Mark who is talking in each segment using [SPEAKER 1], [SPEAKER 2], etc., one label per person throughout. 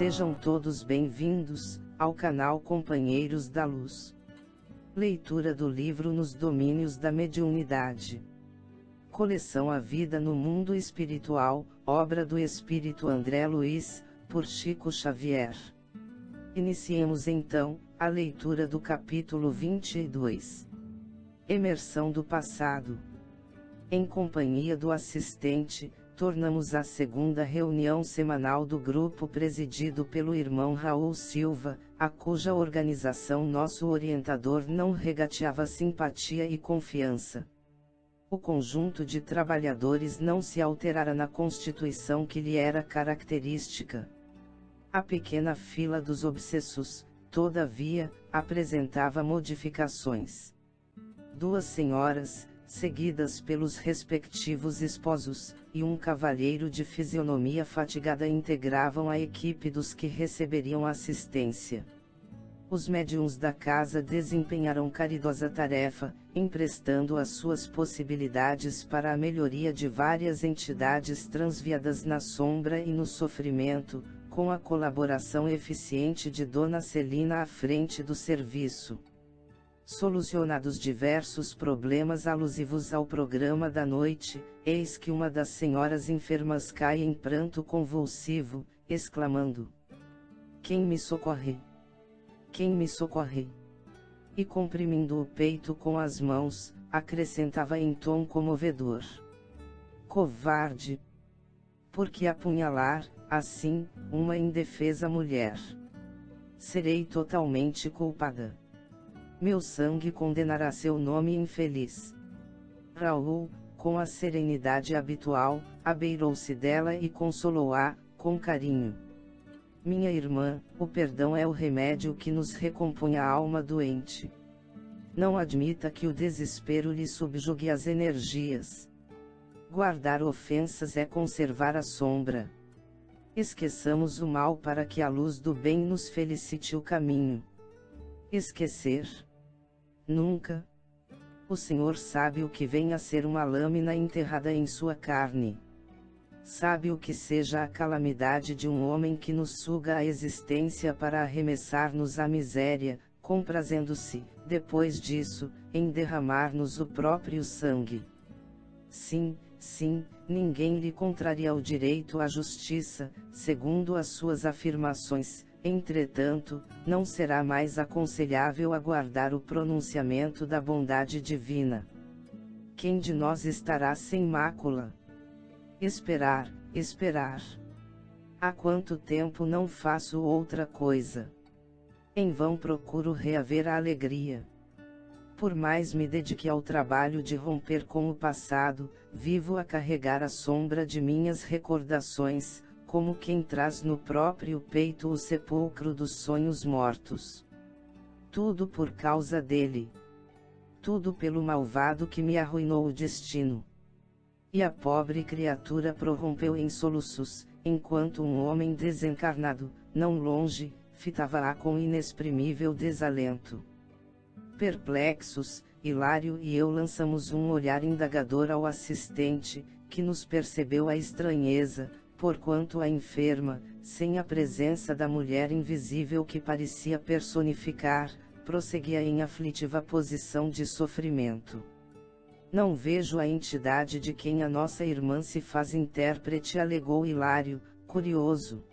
[SPEAKER 1] Sejam todos bem-vindos ao canal Companheiros da Luz. Leitura do livro Nos Domínios da Mediunidade. Coleção A Vida no Mundo Espiritual, obra do Espírito André Luiz, por Chico Xavier. Iniciemos então a leitura do capítulo 22. Emersão do passado. Em companhia do assistente, tornamos a segunda reunião semanal do grupo presidido pelo irmão Raul Silva, a cuja organização nosso orientador não regateava simpatia e confiança. O conjunto de trabalhadores não se alterara na constituição que lhe era característica. A pequena fila dos obsessos, todavia, apresentava modificações. 2 senhoras, seguidas pelos respectivos esposos, e um cavalheiro de fisionomia fatigada integravam a equipe dos que receberiam assistência. Os médiuns da casa desempenharam caridosa tarefa, emprestando as suas possibilidades para a melhoria de várias entidades transviadas na sombra e no sofrimento, com a colaboração eficiente de Dona Celina à frente do serviço. Solucionados diversos problemas alusivos ao programa da noite, eis que uma das senhoras enfermas cai em pranto convulsivo, exclamando: "Quem me socorre? Quem me socorre?" E comprimindo o peito com as mãos, acrescentava em tom comovedor: "Covarde! Por que apunhalar, assim, uma indefesa mulher? Serei totalmente culpada. Meu sangue condenará seu nome infeliz." Raul, com a serenidade habitual, abeirou-se dela e consolou-a, com carinho. "Minha irmã, o perdão é o remédio que nos recompõe a alma doente. Não admita que o desespero lhe subjugue as energias. Guardar ofensas é conservar a sombra. Esqueçamos o mal para que a luz do bem nos felicite o caminho. Esquecer? Nunca. O Senhor sabe o que vem a ser uma lâmina enterrada em sua carne. Sabe o que seja a calamidade de um homem que nos suga a existência para arremessar-nos à miséria, comprazendo-se, depois disso, em derramar-nos o próprio sangue. Sim, sim, ninguém lhe contraria o direito à justiça, segundo as suas afirmações. Entretanto, não será mais aconselhável aguardar o pronunciamento da bondade divina. Quem de nós estará sem mácula? Esperar, esperar. Há quanto tempo não faço outra coisa? Em vão procuro reaver a alegria. Por mais me dedique ao trabalho de romper com o passado, vivo a carregar a sombra de minhas recordações, como quem traz no próprio peito o sepulcro dos sonhos mortos. Tudo por causa dele. Tudo pelo malvado que me arruinou o destino." E a pobre criatura prorrompeu em soluços, enquanto um homem desencarnado, não longe, fitava-a com inexprimível desalento. Perplexos, Hilário e eu lançamos um olhar indagador ao assistente, que nos percebeu a estranheza, porquanto a enferma, sem a presença da mulher invisível que parecia personificar, prosseguia em aflitiva posição de sofrimento. "Não vejo a entidade de quem a nossa irmã se faz intérprete", alegou Hilário, curioso.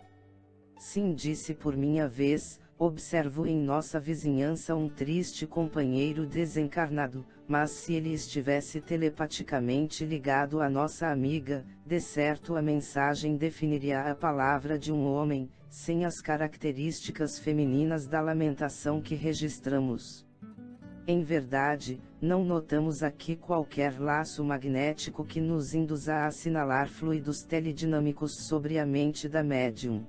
[SPEAKER 1] "Sim", disse por minha vez, "observo em nossa vizinhança um triste companheiro desencarnado, mas se ele estivesse telepaticamente ligado à nossa amiga, de certo a mensagem definiria a palavra de um homem, sem as características femininas da lamentação que registramos. Em verdade, não notamos aqui qualquer laço magnético que nos induza a assinalar fluidos teledinâmicos sobre a mente da médium."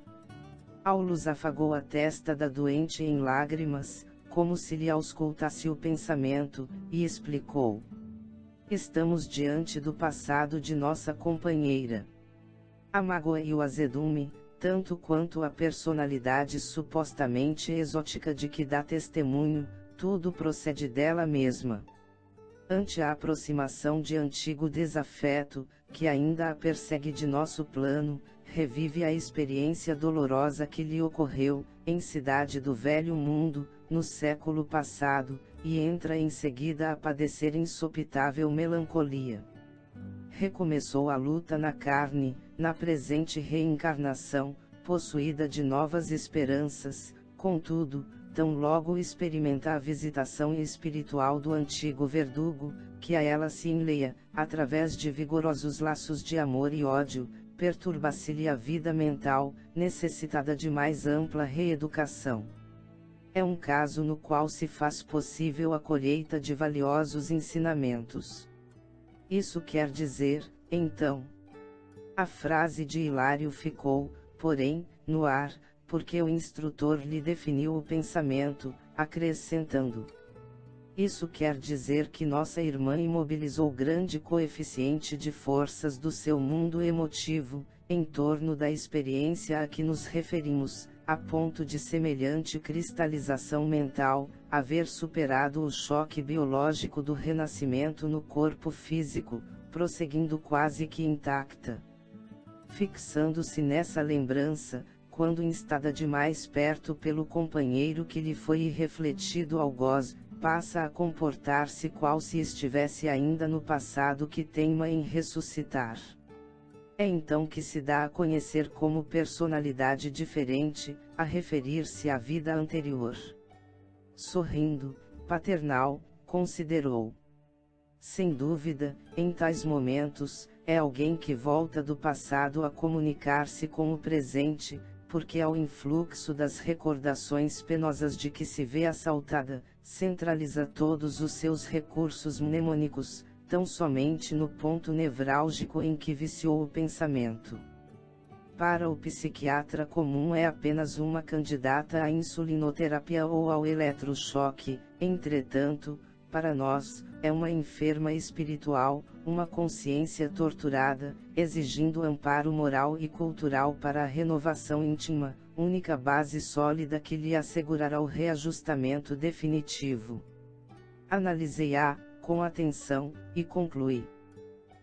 [SPEAKER 1] Aulus afagou a testa da doente em lágrimas, como se lhe auscultasse o pensamento, e explicou: "Estamos diante do passado de nossa companheira. A mágoa e o azedume, tanto quanto a personalidade supostamente exótica de que dá testemunho, tudo procede dela mesma. Ante a aproximação de antigo desafeto, que ainda a persegue de nosso plano, revive a experiência dolorosa que lhe ocorreu, em Cidade do Velho Mundo, no século passado, e entra em seguida a padecer insopitável melancolia. Recomeçou a luta na carne, na presente reencarnação, possuída de novas esperanças, contudo, tão logo experimenta a visitação espiritual do antigo verdugo, que a ela se enleia, através de vigorosos laços de amor e ódio, perturba-se-lhe a vida mental, necessitada de mais ampla reeducação. É um caso no qual se faz possível a colheita de valiosos ensinamentos. Isso quer dizer, então. A frase de Hilário ficou, porém, no ar, porque o instrutor lhe definiu o pensamento, acrescentando: isso quer dizer que nossa irmã imobilizou grande coeficiente de forças do seu mundo emotivo, em torno da experiência a que nos referimos, a ponto de semelhante cristalização mental, haver superado o choque biológico do renascimento no corpo físico, prosseguindo quase que intacta. Fixando-se nessa lembrança, quando instada de mais perto pelo companheiro que lhe foi irrefletido algoz, passa a comportar-se qual se estivesse ainda no passado que teima em ressuscitar. É então que se dá a conhecer como personalidade diferente, a referir-se à vida anterior. Sorrindo, Paternal, considerou: sem dúvida, em tais momentos, é alguém que volta do passado a comunicar-se com o presente, porque ao influxo das recordações penosas de que se vê assaltada, centraliza todos os seus recursos mnemônicos, tão somente no ponto nevrálgico em que viciou o pensamento. Para o psiquiatra comum é apenas uma candidata à insulinoterapia ou ao eletrochoque, entretanto, para nós, é uma enferma espiritual, uma consciência torturada, exigindo amparo moral e cultural para a renovação íntima, única base sólida que lhe assegurará o reajustamento definitivo. Analisei-a, com atenção, e concluí.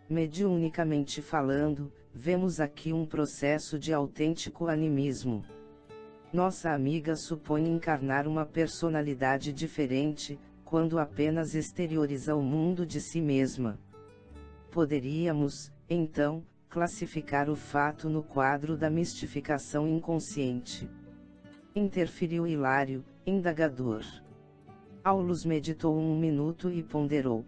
[SPEAKER 1] Mediunicamente falando, vemos aqui um processo de autêntico animismo. Nossa amiga supõe encarnar uma personalidade diferente, quando apenas exterioriza o mundo de si mesma. Poderíamos, então, classificar o fato no quadro da mistificação inconsciente. Interferiu Hilário, indagador. Aulus meditou um minuto e ponderou.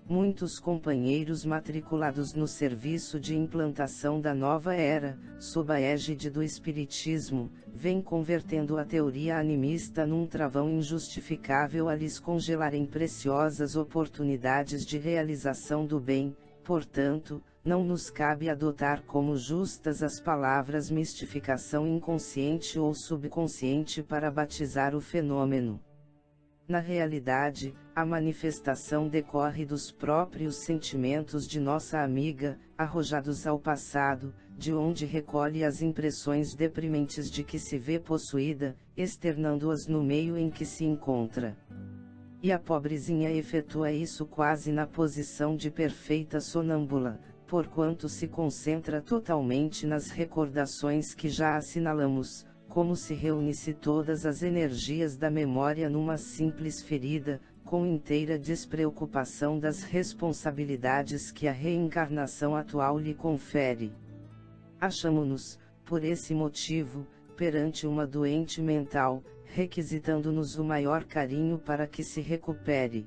[SPEAKER 1] Muitos companheiros matriculados no serviço de implantação da nova era, sob a égide do Espiritismo, vêm convertendo a teoria animista num travão injustificável a lhes congelarem preciosas oportunidades de realização do bem. Portanto, não nos cabe adotar como justas as palavras mistificação inconsciente ou subconsciente para batizar o fenômeno. Na realidade, a manifestação decorre dos próprios sentimentos de nossa amiga, arrojados ao passado, de onde recolhe as impressões deprimentes de que se vê possuída, externando-as no meio em que se encontra. E a pobrezinha efetua isso quase na posição de perfeita sonâmbula, porquanto se concentra totalmente nas recordações que já assinalamos, como se reunisse todas as energias da memória numa simples ferida, com inteira despreocupação das responsabilidades que a reencarnação atual lhe confere. Achamo-nos, por esse motivo, perante uma doente mental, requisitando-nos o maior carinho para que se recupere.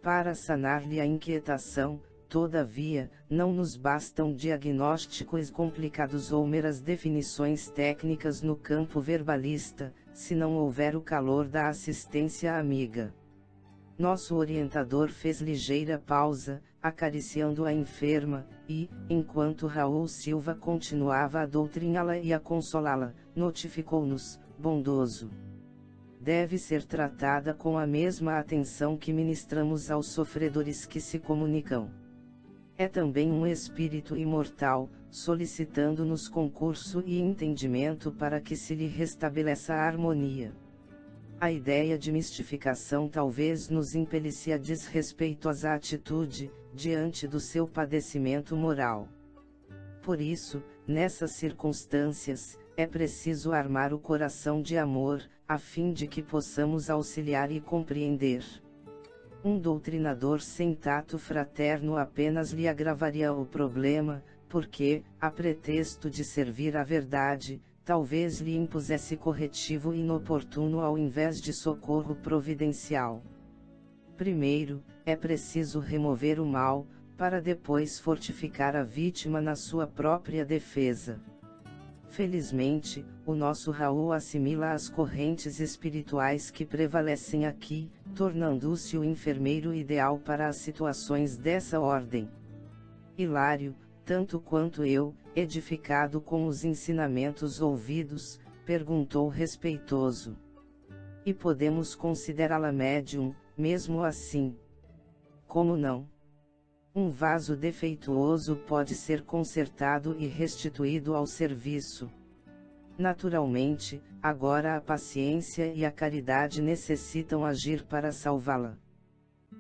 [SPEAKER 1] Para sanar-lhe a inquietação, todavia, não nos bastam diagnósticos complicados ou meras definições técnicas no campo verbalista, se não houver o calor da assistência amiga. Nosso orientador fez ligeira pausa, acariciando a enferma, e, enquanto Raul Silva continuava a doutriná-la e a consolá-la, notificou-nos, bondoso: deve ser tratada com a mesma atenção que ministramos aos sofredores que se comunicam. É também um espírito imortal, solicitando-nos concurso e entendimento para que se lhe restabeleça a harmonia. A ideia de mistificação talvez nos impelisse a desrespeitosa atitude, diante do seu padecimento moral. Por isso, Nessas circunstâncias, é preciso armar o coração de amor, a fim de que possamos auxiliar e compreender. Um doutrinador sem tato fraterno apenas lhe agravaria o problema, porque, a pretexto de servir à verdade, talvez lhe impusesse corretivo inoportuno ao invés de socorro providencial. Primeiro, é preciso remover o mal, para depois fortificar a vítima na sua própria defesa. Felizmente, o nosso Raul assimila as correntes espirituais que prevalecem aqui, tornando-se o enfermeiro ideal para as situações dessa ordem. Hilário, tanto quanto eu, edificado com os ensinamentos ouvidos, perguntou respeitoso: "E podemos considerá-la médium, mesmo assim?" "Como não? Um vaso defeituoso pode ser consertado e restituído ao serviço. Naturalmente, agora a paciência e a caridade necessitam agir para salvá-la.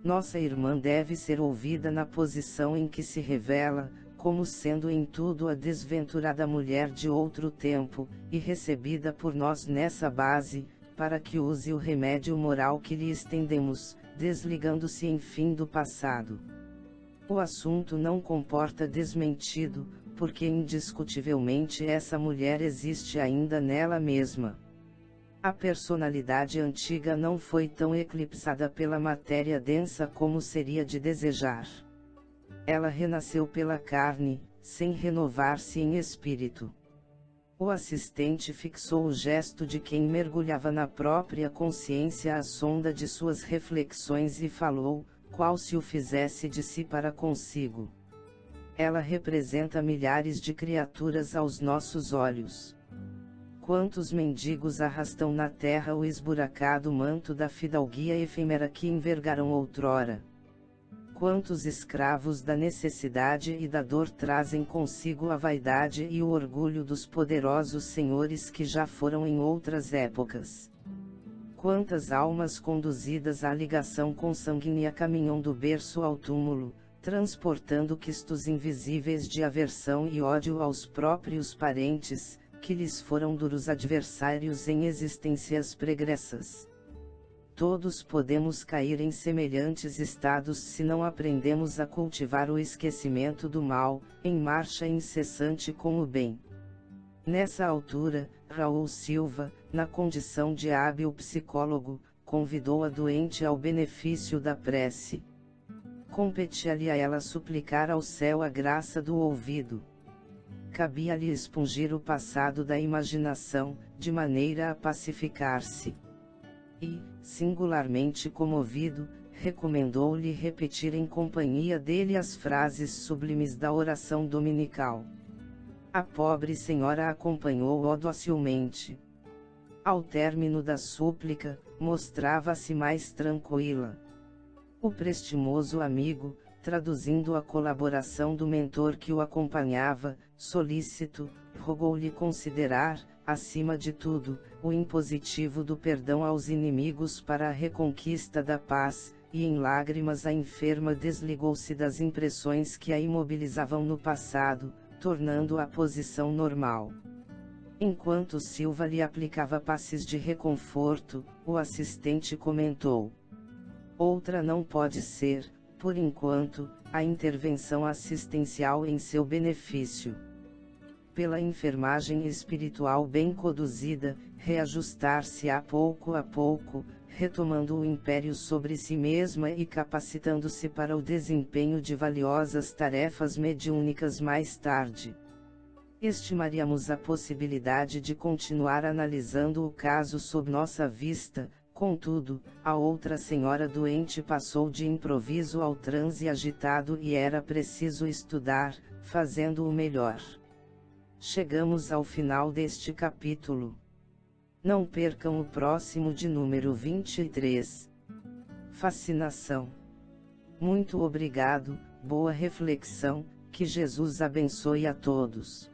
[SPEAKER 1] Nossa irmã deve ser ouvida na posição em que se revela, como sendo em tudo a desventurada mulher de outro tempo, e recebida por nós nessa base, para que use o remédio moral que lhe estendemos, desligando-se enfim do passado. O assunto não comporta desmentido, porque indiscutivelmente essa mulher existe ainda nela mesma. A personalidade antiga não foi tão eclipsada pela matéria densa como seria de desejar. Ela renasceu pela carne, sem renovar-se em espírito." O assistente fixou o gesto de quem mergulhava na própria consciência à sonda de suas reflexões e falou, qual se o fizesse de si para consigo: "Ela representa milhares de criaturas aos nossos olhos. Quantos mendigos arrastam na terra o esburacado manto da fidalguia efêmera que envergaram outrora? Quantos escravos da necessidade e da dor trazem consigo a vaidade e o orgulho dos poderosos senhores que já foram em outras épocas? Quantas almas conduzidas à ligação consanguínea caminham do berço ao túmulo, transportando quistos invisíveis de aversão e ódio aos próprios parentes, que lhes foram duros adversários em existências pregressas? Todos podemos cair em semelhantes estados se não aprendemos a cultivar o esquecimento do mal, em marcha incessante com o bem." Nessa altura, Raul Silva, na condição de hábil psicólogo, convidou a doente ao benefício da prece. Competia-lhe a ela suplicar ao céu a graça do ouvido. Cabia-lhe expungir o passado da imaginação, de maneira a pacificar-se. E, singularmente comovido, recomendou-lhe repetir em companhia dele as frases sublimes da oração dominical. A pobre senhora acompanhou-o docilmente. Ao término da súplica, mostrava-se mais tranquila. O prestimoso amigo, traduzindo a colaboração do mentor que o acompanhava, solícito, rogou-lhe considerar, acima de tudo, o impositivo do perdão aos inimigos para a reconquista da paz, e em lágrimas a enferma desligou-se das impressões que a imobilizavam no passado, tornando a posição normal. Enquanto Silva lhe aplicava passes de reconforto, o assistente comentou: "Outra não pode ser, por enquanto, a intervenção assistencial em seu benefício. Pela enfermagem espiritual bem conduzida, reajustar-se-á pouco a pouco, retomando o império sobre si mesma e capacitando-se para o desempenho de valiosas tarefas mediúnicas mais tarde. Estimaríamos a possibilidade de continuar analisando o caso sob nossa vista, contudo, a outra senhora doente passou de improviso ao transe agitado e era preciso estudar, fazendo o melhor." Chegamos ao final deste capítulo. Não percam o próximo de número 23. Fascinação. Muito obrigado, boa reflexão, que Jesus abençoe a todos.